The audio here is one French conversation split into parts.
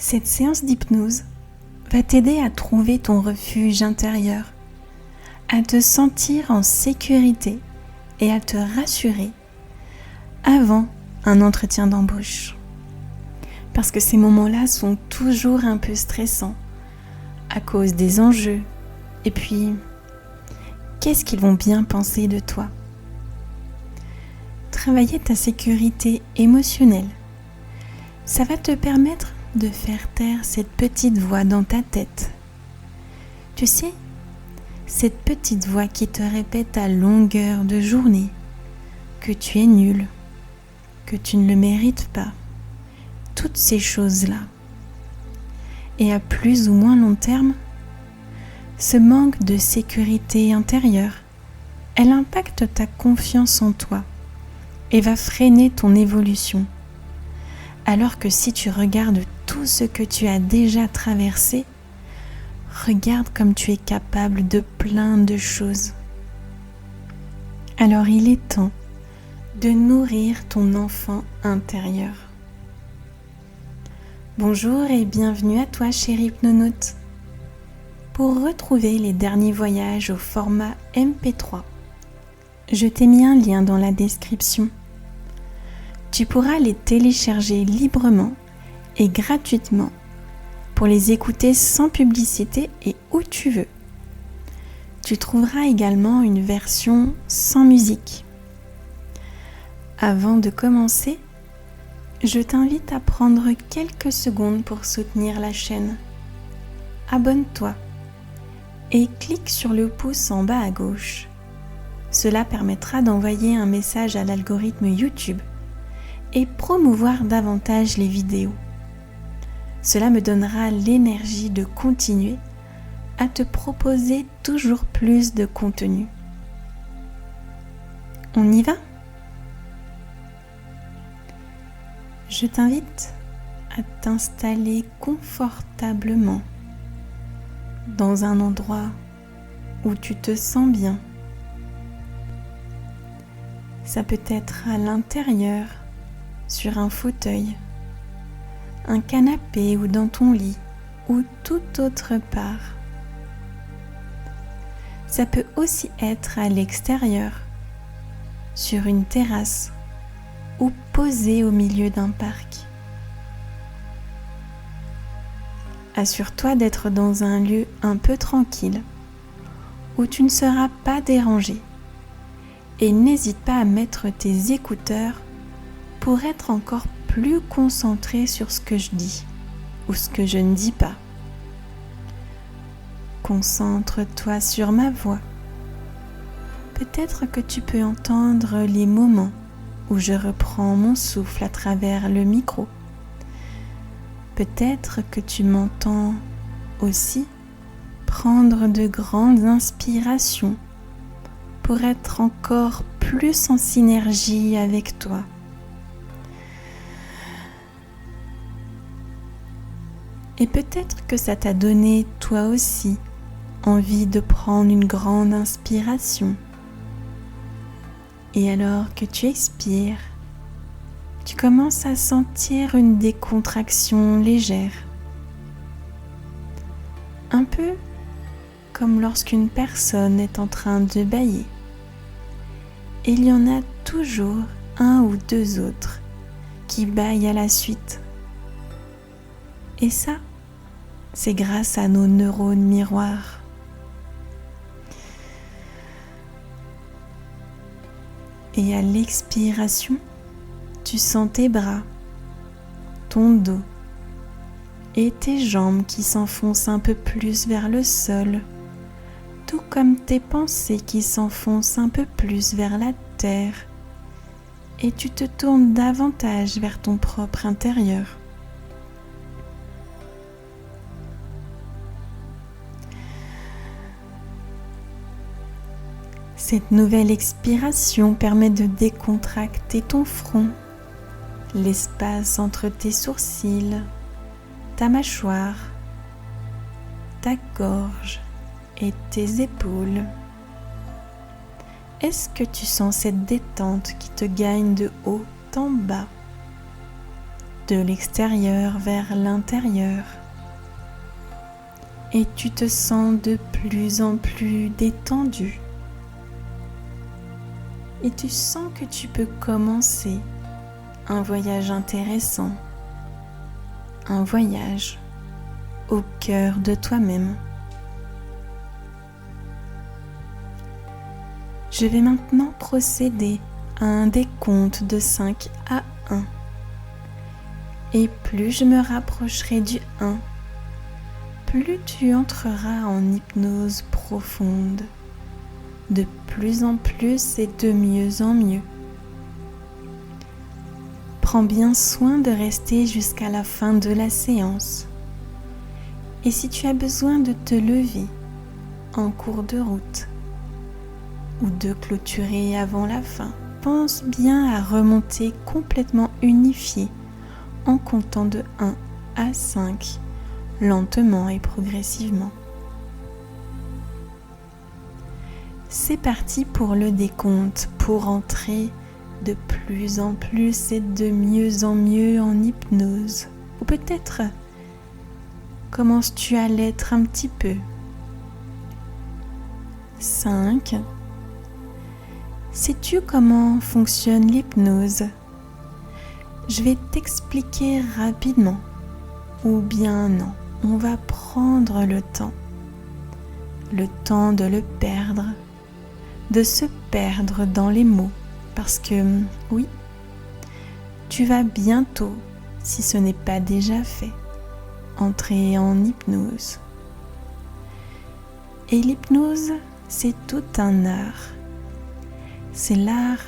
Cette séance d'hypnose va t'aider à trouver ton refuge intérieur, à te sentir en sécurité et à te rassurer avant un entretien d'embauche. Parce que ces moments-là sont toujours un peu stressants à cause des enjeux. Et puis, qu'est-ce qu'ils vont bien penser de toi ? Travailler ta sécurité émotionnelle, ça va te permettre de faire taire cette petite voix dans ta tête. Tu sais, cette petite voix qui te répète à longueur de journée que tu es nul, que tu ne le mérites pas, toutes ces choses-là. Et à plus ou moins long terme, ce manque de sécurité intérieure, elle impacte ta confiance en toi et va freiner ton évolution. Alors que si tu regardes tout ce que tu as déjà traversé, regarde comme tu es capable de plein de choses. Alors il est temps de nourrir ton enfant intérieur. Bonjour et bienvenue à toi, cher hypnonaute. Pour retrouver les derniers voyages au format MP3, je t'ai mis un lien dans la description. Tu pourras les télécharger librement et gratuitement pour les écouter sans publicité et où tu veux. Tu trouveras également une version sans musique. Avant de commencer, je t'invite à prendre quelques secondes pour soutenir la chaîne. Abonne-toi et clique sur le pouce en bas à gauche. Cela permettra d'envoyer un message à l'algorithme YouTube et promouvoir davantage les vidéos. Cela me donnera l'énergie de continuer à te proposer toujours plus de contenu. On y va ? Je t'invite à t'installer confortablement dans un endroit où tu te sens bien. Ça peut être à l'intérieur, sur un fauteuil, un canapé ou dans ton lit ou toute autre part. Ça peut aussi être à l'extérieur, sur une terrasse ou posé au milieu d'un parc. Assure-toi d'être dans un lieu un peu tranquille où tu ne seras pas dérangé et n'hésite pas à mettre tes écouteurs pour être encore plus concentré sur ce que je dis ou ce que je ne dis pas. Concentre-toi sur ma voix. Peut-être que tu peux entendre les moments où je reprends mon souffle à travers le micro. Peut-être que tu m'entends aussi prendre de grandes inspirations pour être encore plus en synergie avec toi. Et peut-être que ça t'a donné, toi aussi, envie de prendre une grande inspiration. Et alors que tu expires, tu commences à sentir une décontraction légère. Un peu comme lorsqu'une personne est en train de bâiller. Et il y en a toujours un ou deux autres qui bâillent à la suite. Et ça, c'est grâce à nos neurones miroirs. Et à l'expiration, tu sens tes bras, ton dos et tes jambes qui s'enfoncent un peu plus vers le sol, tout comme tes pensées qui s'enfoncent un peu plus vers la terre, et tu te tournes davantage vers ton propre intérieur. Cette nouvelle expiration permet de décontracter ton front, l'espace entre tes sourcils, ta mâchoire, ta gorge et tes épaules. Est-ce que tu sens cette détente qui te gagne de haut en bas de l'extérieur vers l'intérieur. Et tu te sens de plus en plus détendu. Et tu sens que tu peux commencer un voyage intéressant, un voyage au cœur de toi-même. Je vais maintenant procéder à un décompte de 5 à 1. Et plus je me rapprocherai du 1, plus tu entreras en hypnose profonde, de plus en plus et de mieux en mieux. Prends bien soin de rester jusqu'à la fin de la séance. Et si tu as besoin de te lever en cours de route ou de clôturer avant la fin, pense bien à remonter complètement unifié en comptant de 1 à 5, lentement et progressivement. C'est parti pour le décompte, pour entrer de plus en plus et de mieux en mieux en hypnose. Ou peut-être commences-tu à l'être un petit peu. 5. Sais-tu comment fonctionne l'hypnose ? Je vais t'expliquer rapidement. Ou bien non, on va prendre le temps de le perdre, de se perdre dans les mots. Parce que oui, tu vas bientôt, si ce n'est pas déjà fait, entrer en hypnose. Et l'hypnose, c'est tout un art. C'est l'art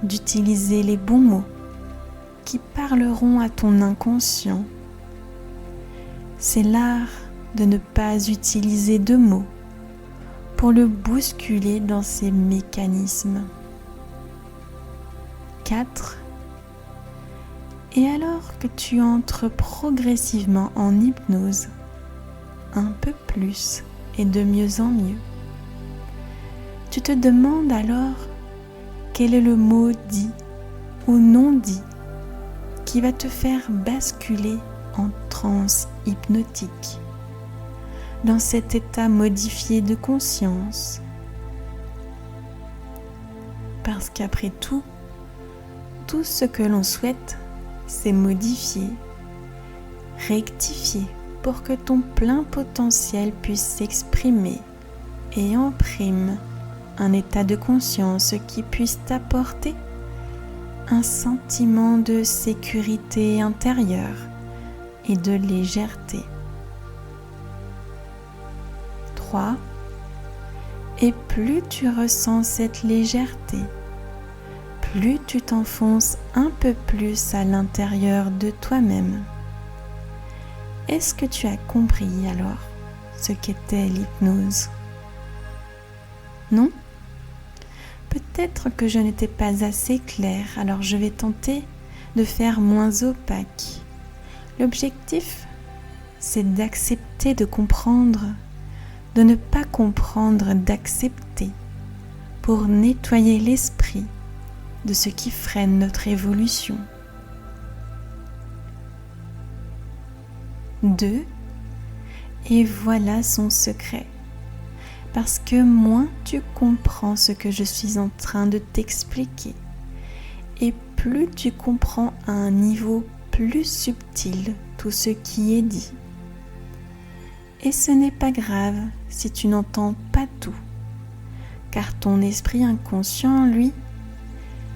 d'utiliser les bons mots qui parleront à ton inconscient. C'est l'art de ne pas utiliser de mots pour le bousculer dans ses mécanismes. 4. Et alors que tu entres progressivement en hypnose, un peu plus et de mieux en mieux, tu te demandes alors quel est le mot dit ou non dit qui va te faire basculer en transe hypnotique, dans cet état modifié de conscience. Parce qu'après tout ce que l'on souhaite, c'est modifier, rectifier pour que ton plein potentiel puisse s'exprimer et en prime un état de conscience qui puisse t'apporter un sentiment de sécurité intérieure et de légèreté. 3. Et plus tu ressens cette légèreté, plus tu t'enfonces un peu plus à l'intérieur de toi-même. Est-ce que tu as compris alors ce qu'était l'hypnose ? Non ? Peut-être que je n'étais pas assez claire, alors je vais tenter de faire moins opaque. L'objectif, c'est d'accepter de comprendre, de ne pas comprendre, d'accepter, pour nettoyer l'esprit de ce qui freine notre évolution. 2. Et voilà son secret. Parce que moins tu comprends ce que je suis en train de t'expliquer, et plus tu comprends à un niveau plus subtil tout ce qui est dit. Et ce n'est pas grave si tu n'entends pas tout, car ton esprit inconscient, lui,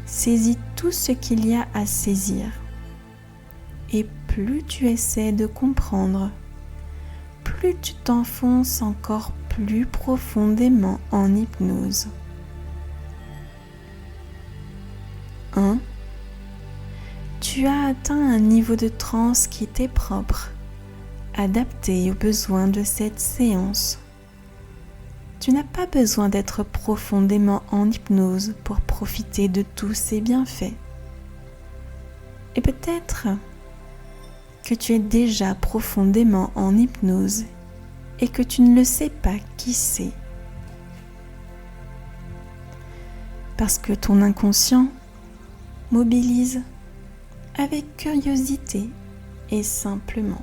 saisit tout ce qu'il y a à saisir. Et plus tu essaies de comprendre, plus tu t'enfonces encore plus profondément en hypnose. 1. Tu as atteint un niveau de transe qui t'est propre, adapté aux besoins de cette séance. Tu n'as pas besoin d'être profondément en hypnose pour profiter de tous ces bienfaits. Et peut-être que tu es déjà profondément en hypnose et que tu ne le sais pas, qui sait. Parce que ton inconscient mobilise avec curiosité et simplement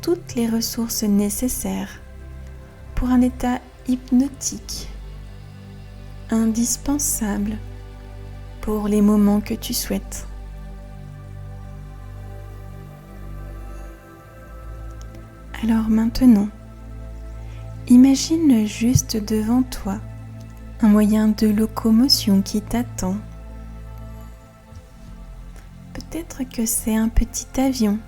toutes les ressources nécessaires pour un état hypnotique, indispensable pour les moments que tu souhaites. Alors maintenant, imagine juste devant toi un moyen de locomotion qui t'attend. Peut-être que c'est un petit avion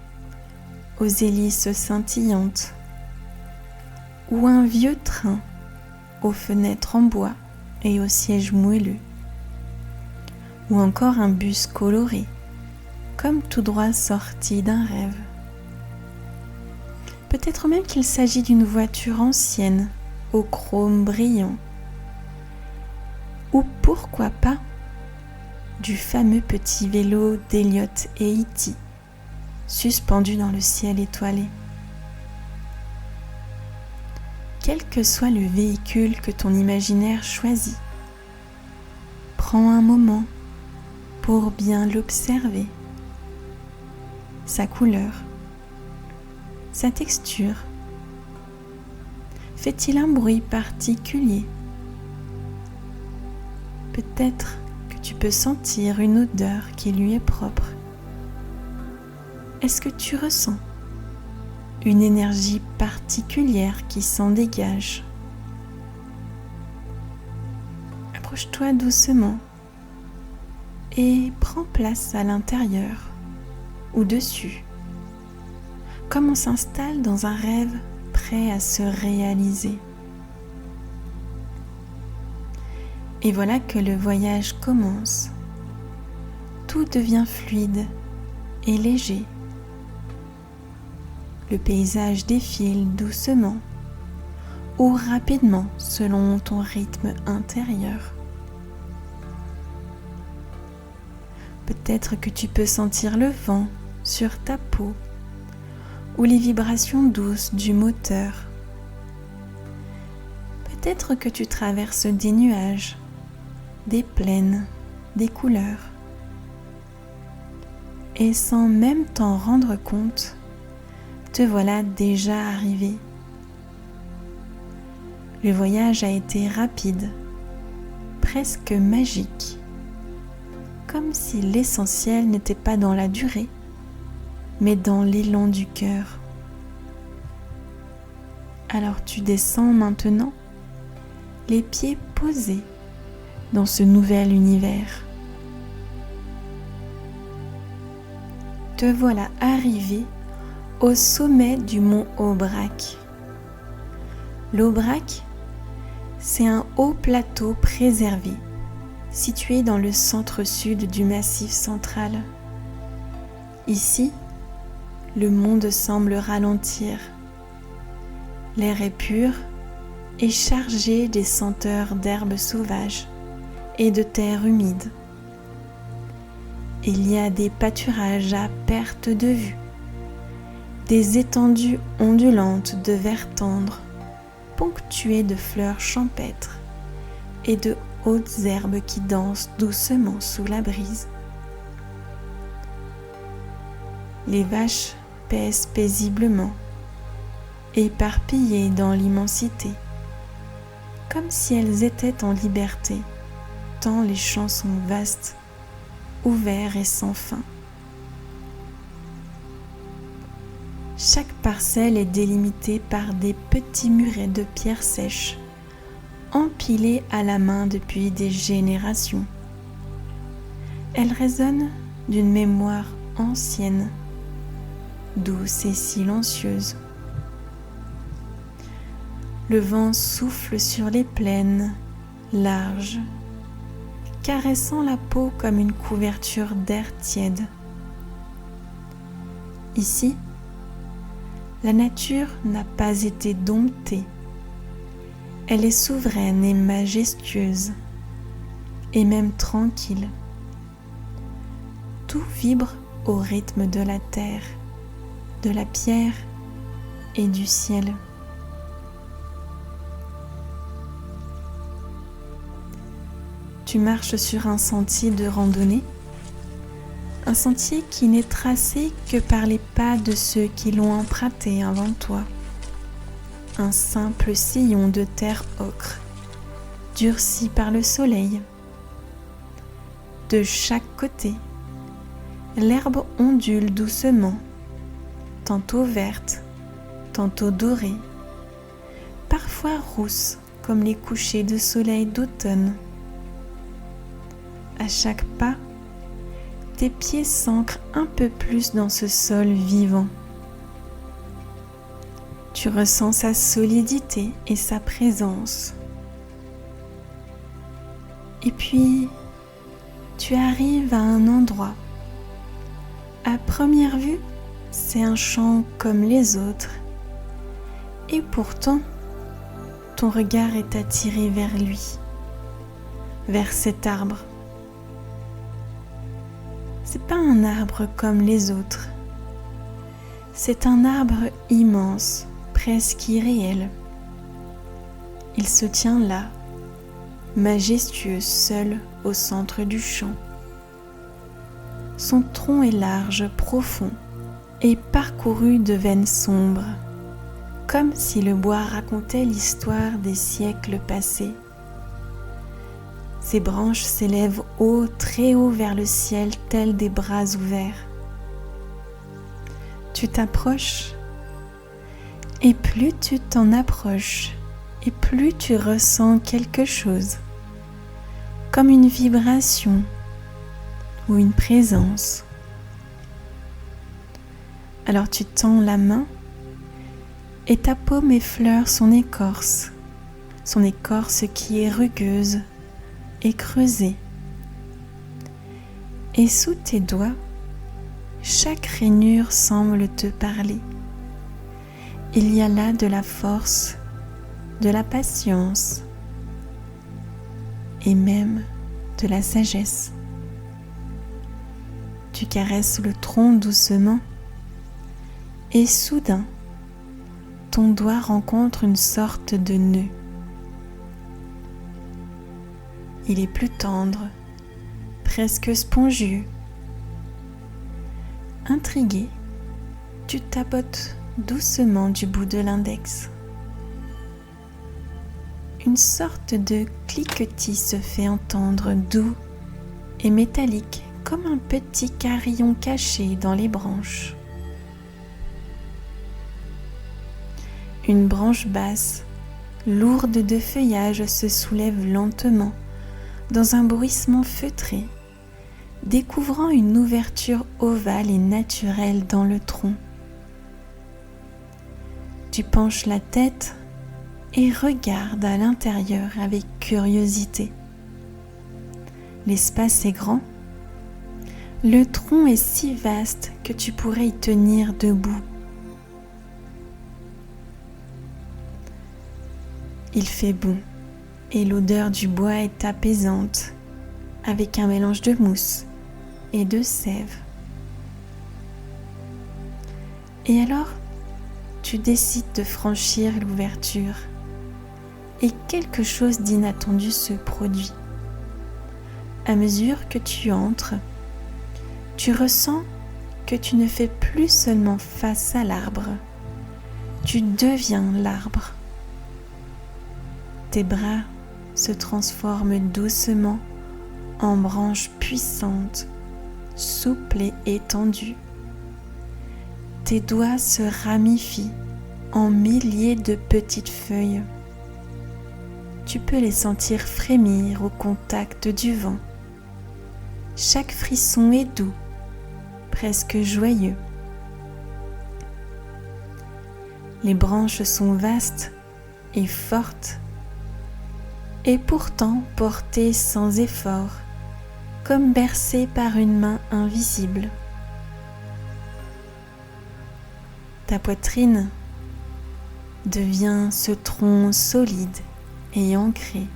aux hélices scintillantes ou un vieux train aux fenêtres en bois et aux sièges moelleux, ou encore un bus coloré, comme tout droit sorti d'un rêve. Peut-être même qu'il s'agit d'une voiture ancienne, au chrome brillant, ou pourquoi pas du fameux petit vélo d'Elliot et E.T., suspendu dans le ciel étoilé. Quel que soit le véhicule que ton imaginaire choisit, prends un moment pour bien l'observer, sa couleur, sa texture. Fait-il un bruit particulier? Peut-être que tu peux sentir une odeur qui lui est propre. Est-ce que tu ressens une énergie particulière qui s'en dégage? Approche-toi doucement et prends place à l'intérieur ou dessus, comme on s'installe dans un rêve prêt à se réaliser. Et voilà que le voyage commence. Tout devient fluide et léger. Le paysage défile doucement ou rapidement selon ton rythme intérieur. Peut-être que tu peux sentir le vent sur ta peau ou les vibrations douces du moteur. Peut-être que tu traverses des nuages, des plaines, des couleurs. Et sans même t'en rendre compte, te voilà déjà arrivé. Le voyage a été rapide, presque magique, comme si l'essentiel n'était pas dans la durée, mais dans l'élan du cœur. Alors tu descends maintenant, les pieds posés dans ce nouvel univers. Te voilà arrivé au sommet du mont Aubrac. L'Aubrac, c'est un haut plateau préservé, situé dans le centre-sud du Massif central. Ici, le monde semble ralentir. L'air est pur et chargé des senteurs d'herbes sauvages et de terre humide. Il y a des pâturages à perte de vue, des étendues ondulantes de verre tendre, ponctuées de fleurs champêtres et de hautes herbes qui dansent doucement sous la brise. Les vaches paissent paisiblement, éparpillées dans l'immensité, comme si elles étaient en liberté, tant les champs sont vastes, ouverts et sans fin. Chaque parcelle est délimitée par des petits murets de pierres sèches, empilés à la main depuis des générations. Elles résonnent d'une mémoire ancienne, douce et silencieuse. Le vent souffle sur les plaines, larges, caressant la peau comme une couverture d'air tiède. Ici, la nature n'a pas été domptée. Elle est souveraine et majestueuse, et même tranquille. Tout vibre au rythme de la terre, de la pierre et du ciel. Tu marches sur un sentier de randonnée Un sentier qui n'est tracé que par les pas de ceux qui l'ont emprunté avant toi. Un simple sillon de terre ocre, durci par le soleil. De chaque côté, l'herbe ondule doucement, tantôt verte, tantôt dorée, parfois rousse comme les couchers de soleil d'automne. À chaque pas, tes pieds s'ancrent un peu plus dans ce sol vivant. Tu ressens sa solidité et sa présence. Et puis, tu arrives à un endroit. À première vue, c'est un champ comme les autres. Et pourtant, ton regard est attiré vers lui, vers cet arbre. C'est pas un arbre comme les autres. C'est un arbre immense, presque irréel. Il se tient là, majestueux, seul au centre du champ. Son tronc est large, profond et parcouru de veines sombres, comme si le bois racontait l'histoire des siècles passés. Ses branches s'élèvent haut, très haut vers le ciel, tels des bras ouverts. Tu t'approches, et plus tu t'en approches, et plus tu ressens quelque chose, comme une vibration ou une présence. Alors tu tends la main, et ta paume effleure son écorce qui est rugueuse et creusée. Et sous tes doigts, chaque rainure semble te parler. Il y a là de la force, de la patience et même de la sagesse. Tu caresses le tronc doucement et soudain, ton doigt rencontre une sorte de nœud. Il est plus tendre, presque spongieux. Intrigué, tu tapotes doucement du bout de l'index. Une sorte de cliquetis se fait entendre, doux et métallique, comme un petit carillon caché dans les branches. Une branche basse, lourde de feuillage, se soulève lentement dans un bruissement feutré, découvrant une ouverture ovale et naturelle dans le tronc. Tu penches la tête et regardes à l'intérieur avec curiosité. L'espace est grand. Le tronc est si vaste que tu pourrais y tenir debout. Il fait bon et l'odeur du bois est apaisante, avec un mélange de mousse et de sève. Et alors, tu décides de franchir l'ouverture et quelque chose d'inattendu se produit. À mesure que tu entres, tu ressens que tu ne fais plus seulement face à l'arbre, tu deviens l'arbre. Tes bras se transforment doucement en branches puissantes, souples et étendues. Tes doigts se ramifient en milliers de petites feuilles. Tu peux les sentir frémir au contact du vent. Chaque frisson est doux, presque joyeux. Les branches sont vastes et fortes, et pourtant portées sans effort, comme bercées par une main invisible. Ta poitrine devient ce tronc solide et ancré.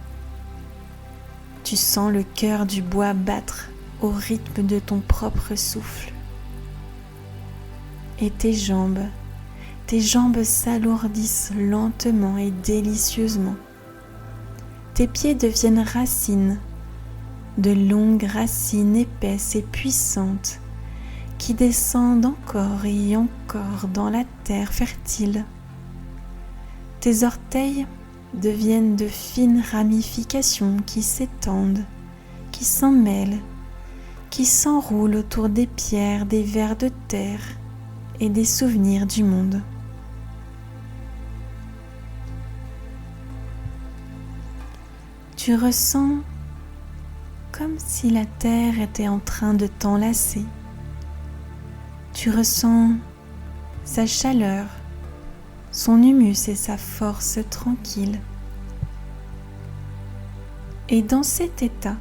Tu sens le cœur du bois battre au rythme de ton propre souffle. Et tes jambes s'alourdissent lentement et délicieusement. Tes pieds deviennent racines, de longues racines épaisses et puissantes qui descendent encore et encore dans la terre fertile. Tes orteils deviennent de fines ramifications qui s'étendent, qui s'en mêlent, qui s'enroulent autour des pierres, des vers de terre et des souvenirs du monde. Tu ressens comme si la terre était en train de t'enlacer. Tu ressens sa chaleur, son humus et sa force tranquille. Et dans cet état,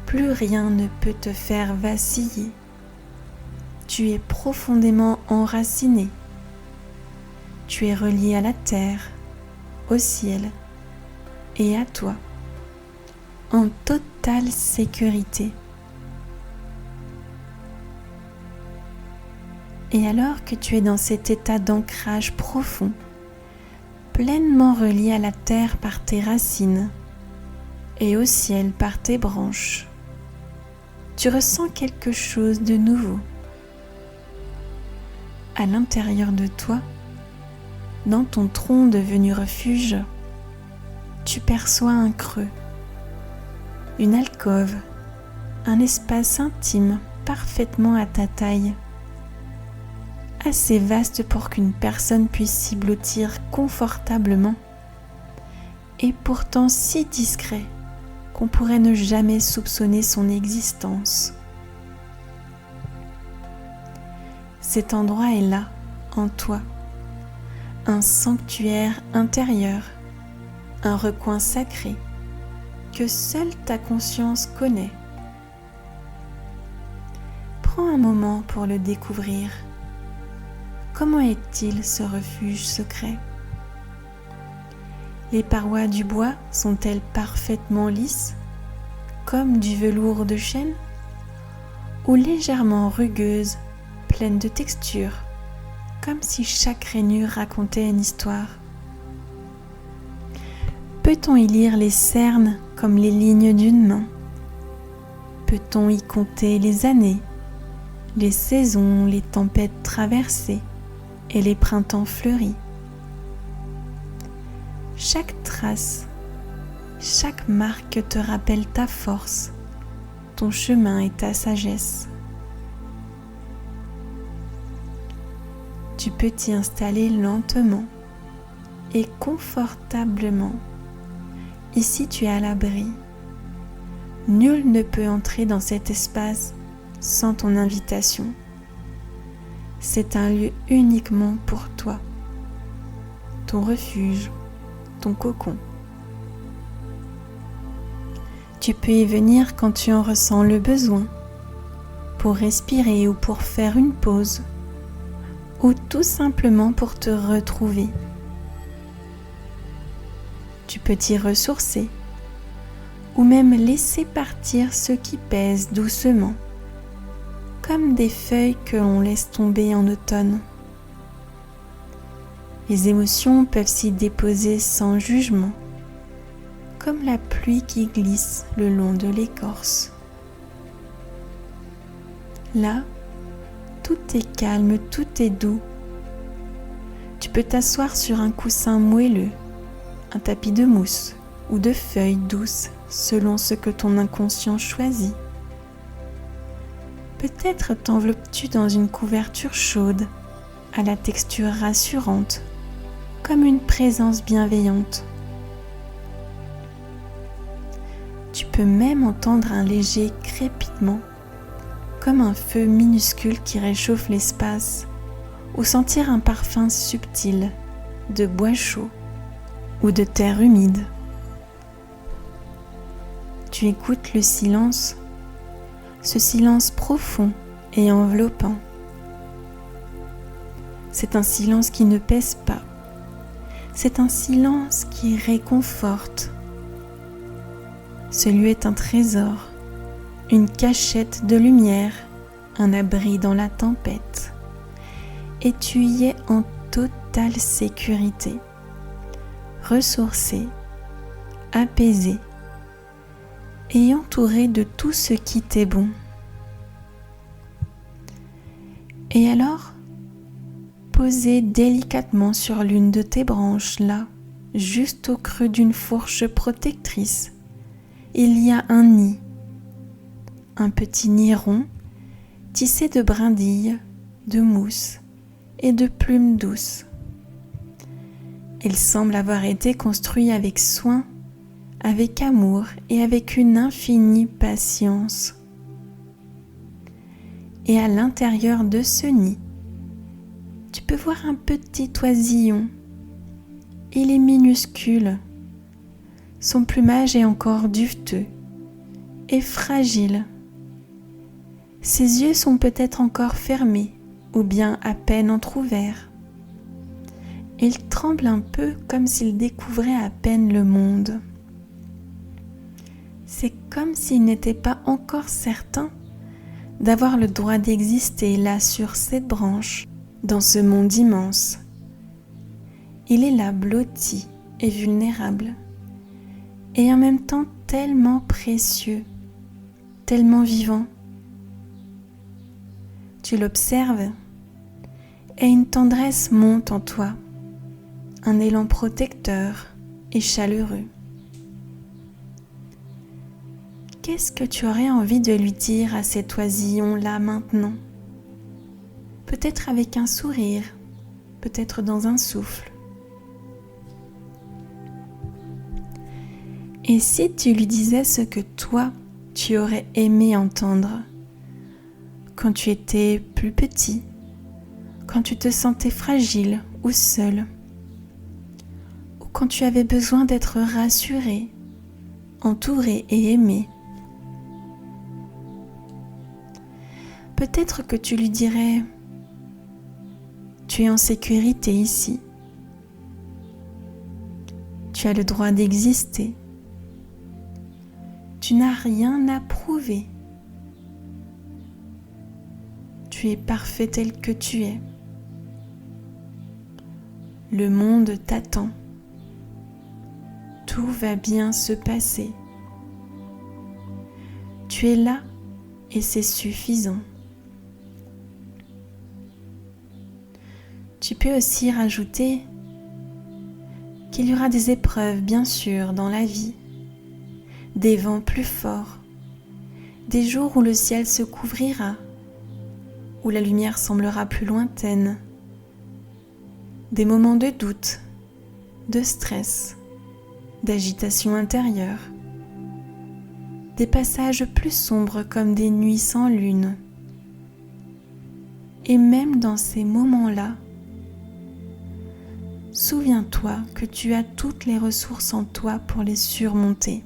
plus rien ne peut te faire vaciller. Tu es profondément enraciné. Tu es relié à la terre, au ciel et à toi, en totale sécurité. Et alors que tu es dans cet état d'ancrage profond, pleinement relié à la terre par tes racines et au ciel par tes branches, tu ressens quelque chose de nouveau. À l'intérieur de toi, dans ton tronc devenu refuge, tu perçois un creux, une alcôve, un espace intime parfaitement à ta taille, assez vaste pour qu'une personne puisse s'y blottir confortablement, et pourtant si discret qu'on pourrait ne jamais soupçonner son existence. Cet endroit est là, en toi, un sanctuaire intérieur, un recoin sacré que seule ta conscience connaît. Prends un moment pour le découvrir. Comment est-il ce refuge secret? Les parois du bois sont-elles parfaitement lisses, comme du velours de chêne, ou légèrement rugueuses, pleines de texture, comme si chaque rainure racontait une histoire? Peut-on y lire les cernes comme les lignes d'une main? Peut-on y compter les années, les saisons, les tempêtes traversées et les printemps fleuris? Chaque trace, chaque marque te rappelle ta force, ton chemin et ta sagesse. Tu peux t'y installer lentement et confortablement. Ici, tu es à l'abri. Nul ne peut entrer dans cet espace sans ton invitation. C'est un lieu uniquement pour toi, ton refuge, ton cocon. Tu peux y venir quand tu en ressens le besoin, pour respirer ou pour faire une pause, ou tout simplement pour te retrouver. Tu peux t'y ressourcer, ou même laisser partir ce qui pèse doucement, comme des feuilles que l'on laisse tomber en automne. Les émotions peuvent s'y déposer sans jugement, comme la pluie qui glisse le long de l'écorce. Là, tout est calme, tout est doux. Tu peux t'asseoir sur un coussin moelleux, un tapis de mousse ou de feuilles douces selon ce que ton inconscient choisit. Peut-être t'enveloppes-tu dans une couverture chaude, à la texture rassurante, comme une présence bienveillante. Tu peux même entendre un léger crépitement, comme un feu minuscule qui réchauffe l'espace, ou sentir un parfum subtil de bois chaud ou de terre humide. Tu écoutes le silence, ce silence profond et enveloppant. C'est un silence qui ne pèse pas. C'est un silence qui réconforte. Ce lieu est un trésor, une cachette de lumière, un abri dans la tempête. Et tu y es en totale sécurité, ressourcé, apaisé et entouré de tout ce qui t'est bon. Et alors, posé délicatement sur l'une de tes branches, là, juste au creux d'une fourche protectrice, il y a un nid. Un petit nid rond, tissé de brindilles, de mousse et de plumes douces. Il semble avoir été construit avec soin, avec amour et avec une infinie patience. Et à l'intérieur de ce nid, tu peux voir un petit oisillon. Il est minuscule. Son plumage est encore duveteux et fragile. Ses yeux sont peut-être encore fermés ou bien à peine entr'ouverts. Il tremble un peu comme s'il découvrait à peine le monde. C'est comme s'il n'était pas encore certain d'avoir le droit d'exister là sur cette branche, dans ce monde immense. Il est là blotti et vulnérable, et en même temps tellement précieux, tellement vivant. Tu l'observes et une tendresse monte en toi, un élan protecteur et chaleureux. Qu'est-ce que tu aurais envie de lui dire à cet oisillon-là maintenant ? Peut-être avec un sourire, peut-être dans un souffle. Et si tu lui disais ce que toi, tu aurais aimé entendre quand tu étais plus petit, quand tu te sentais fragile ou seul, ou quand tu avais besoin d'être rassuré, entouré et aimé. Peut-être que tu lui dirais « Tu es en sécurité ici. Tu as le droit d'exister. Tu n'as rien à prouver. Tu es parfait tel que tu es. Le monde t'attend. Tout va bien se passer. Tu es là et c'est suffisant. » Tu peux aussi rajouter qu'il y aura des épreuves, bien sûr, dans la vie, des vents plus forts, des jours où le ciel se couvrira, où la lumière semblera plus lointaine, des moments de doute, de stress, d'agitation intérieure, des passages plus sombres comme des nuits sans lune. Et même dans ces moments-là, souviens-toi que tu as toutes les ressources en toi pour les surmonter.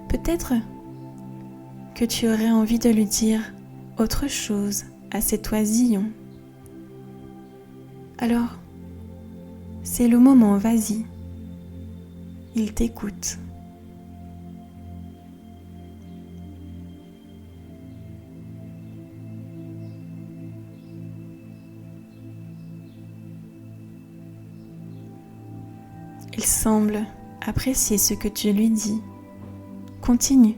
Peut-être que tu aurais envie de lui dire autre chose à cet oisillon. Alors, c'est le moment, vas-y. Il t'écoute. Il semble apprécier ce que tu lui dis. Continue.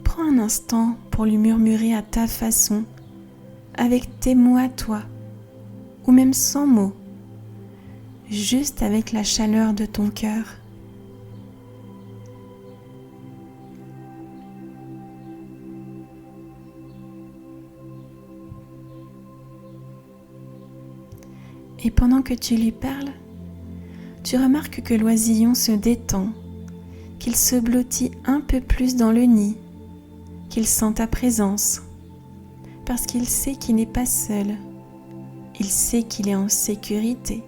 Prends un instant pour lui murmurer à ta façon, avec tes mots à toi, ou même sans mots, juste avec la chaleur de ton cœur. Et pendant que tu lui parles, tu remarques que l'oisillon se détend, qu'il se blottit un peu plus dans le nid, qu'il sent ta présence, parce qu'il sait qu'il n'est pas seul, il sait qu'il est en sécurité,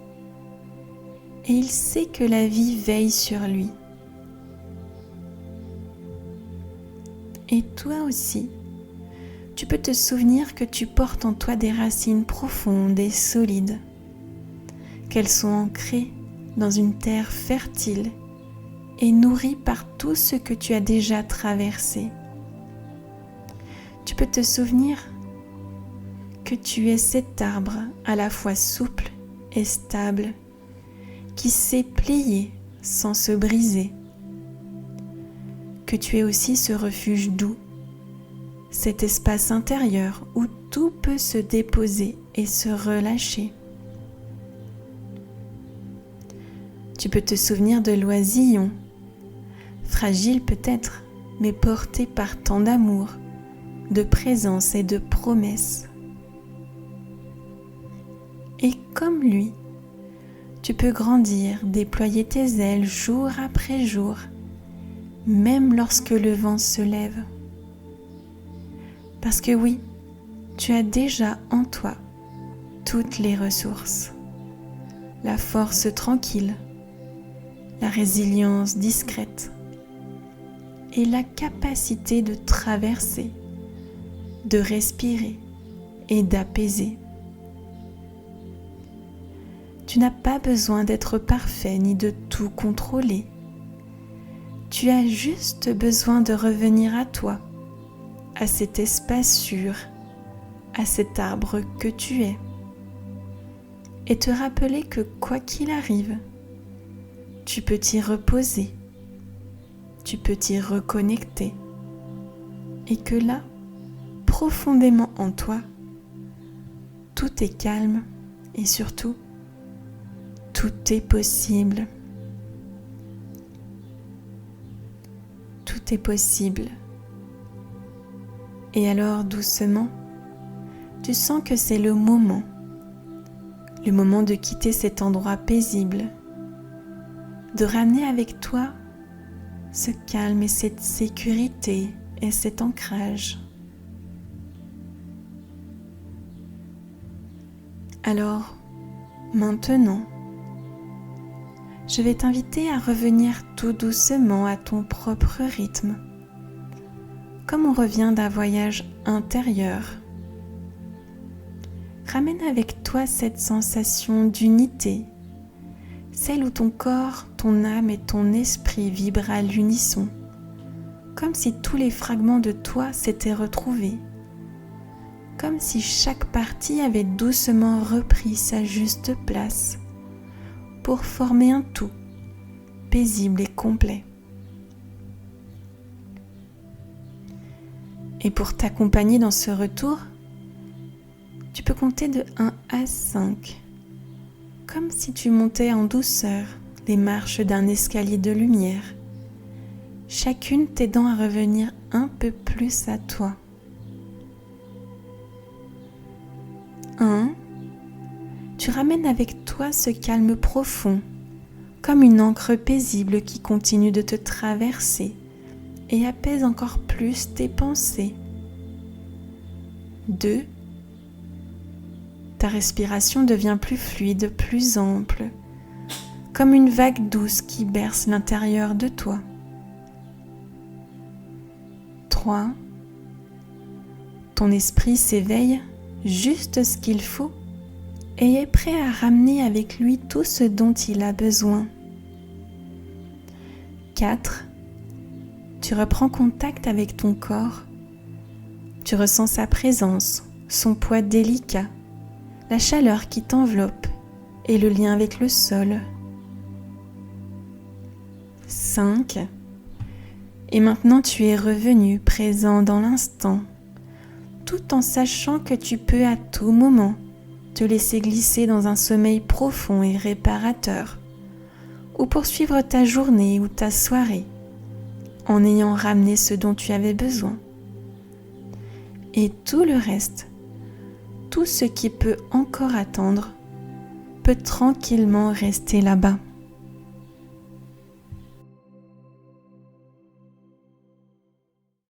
et il sait que la vie veille sur lui. Et toi aussi, tu peux te souvenir que tu portes en toi des racines profondes et solides, qu'elles sont ancrées dans une terre fertile et nourrie par tout ce que tu as déjà traversé. Tu peux te souvenir que tu es cet arbre à la fois souple et stable, qui sait plier sans se briser. Que tu es aussi ce refuge doux, cet espace intérieur où tout peut se déposer et se relâcher. Tu peux te souvenir de l'oisillon, fragile peut-être, mais porté par tant d'amour, de présence et de promesses. Et comme lui, tu peux grandir, déployer tes ailes jour après jour, même lorsque le vent se lève. Parce que oui, tu as déjà en toi toutes les ressources, la force tranquille, la résilience discrète et la capacité de traverser, de respirer et d'apaiser. Tu n'as pas besoin d'être parfait ni de tout contrôler. Tu as juste besoin de revenir à toi, à cet espace sûr, à cet arbre que tu es, et te rappeler que quoi qu'il arrive, tu peux t'y reposer, tu peux t'y reconnecter, et que là, profondément en toi, tout est calme et surtout, tout est possible. Tout est possible. Et alors doucement, tu sens que c'est le moment de quitter cet endroit paisible, de ramener avec toi ce calme et cette sécurité et cet ancrage. Alors, maintenant, je vais t'inviter à revenir tout doucement à ton propre rythme, comme on revient d'un voyage intérieur. Ramène avec toi cette sensation d'unité, celle où ton corps, ton âme et ton esprit vibrent à l'unisson, comme si tous les fragments de toi s'étaient retrouvés, comme si chaque partie avait doucement repris sa juste place, pour former un tout, paisible et complet. Et pour t'accompagner dans ce retour, tu peux compter de 1 à 5, comme si tu montais en douceur les marches d'un escalier de lumière, chacune t'aidant à revenir un peu plus à toi. 1. Tu ramènes avec toi ce calme profond, comme une encre paisible qui continue de te traverser et apaise encore plus tes pensées. 2. Ta respiration devient plus fluide, plus ample, comme une vague douce qui berce l'intérieur de toi. 3. Ton esprit s'éveille juste ce qu'il faut et est prêt à ramener avec lui tout ce dont il a besoin. 4. Tu reprends contact avec ton corps. Tu ressens sa présence, son poids délicat, la chaleur qui t'enveloppe et le lien avec le sol. 5. Et maintenant tu es revenu présent dans l'instant, tout en sachant que tu peux à tout moment te laisser glisser dans un sommeil profond et réparateur, ou poursuivre ta journée ou ta soirée, en ayant ramené ce dont tu avais besoin. Et tout le reste, tout ce qui peut encore attendre, peut tranquillement rester là-bas.